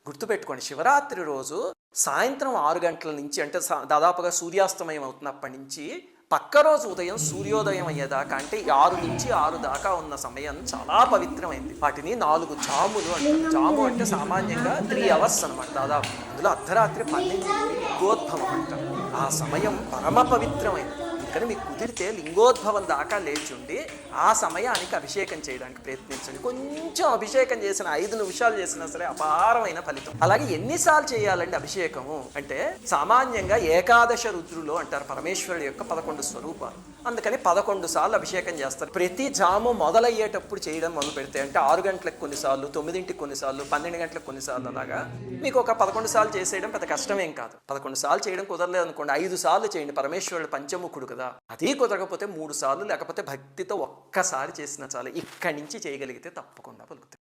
గుర్తుపెట్టుకోండి, శివరాత్రి రోజు సాయంత్రం 6 గంటల నుంచి అంటే దాదాపుగా సూర్యాస్తమయం అవుతున్నప్పటి నుంచి పక్క రోజు ఉదయం సూర్యోదయం అయ్యేదాకా అంటే 6 నుంచి 6 దాకా ఉన్న సమయం చాలా పవిత్రమైంది. వాటిని 4 జాములు అంటారు. జాము అంటే సామాన్యంగా 3 అవర్స్ అనమాట దాదాపు. అందులో అర్ధరాత్రి 12 లింగోద్భవం అంటారు. ఆ సమయం పరమ పవిత్రమైంది. కానీ మీకు కుదిరితే లింగోద్భవం దాకా లేచుండి ఆ సమయానికి అభిషేకం చేయడానికి ప్రయత్నించండి. కొంచెం అభిషేకం చేసిన 5 నిమిషాలు చేసినా సరే అపారమైన ఫలితం. అలాగే ఎన్నిసార్లు చేయాలండి అభిషేకము అంటే సామాన్యంగా ఏకాదశ రుద్రులు అంటారు పరమేశ్వరుడు యొక్క 11 స్వరూపాలు. అందుకని 11 సార్లు అభిషేకం చేస్తారు. ప్రతి జాము మొదలయ్యేటప్పుడు చేయడం మొదలు పెడితే అంటే 6 గంటలకు కొన్నిసార్లు, 9ంటికి కొన్నిసార్లు, 12 గంటలకు కొన్నిసార్లు, అలాగా మీకు ఒక 11 సార్లు చేసేయడం పెద్ద కష్టమేం కాదు. 11 సార్లు చేయడం కుదరలేదు అనుకోండి, 5 సార్లు చేయండి. పరమేశ్వరుడు పంచముఖుడు కదా, అది కుదరకపోతే 3 సార్లు, లేకపోతే భక్తితో ఒక్కసారి చేసినా చాలు. ఇక్కడి నుంచి చేయగలిగితే తప్పకుండా పలుకుతాయి.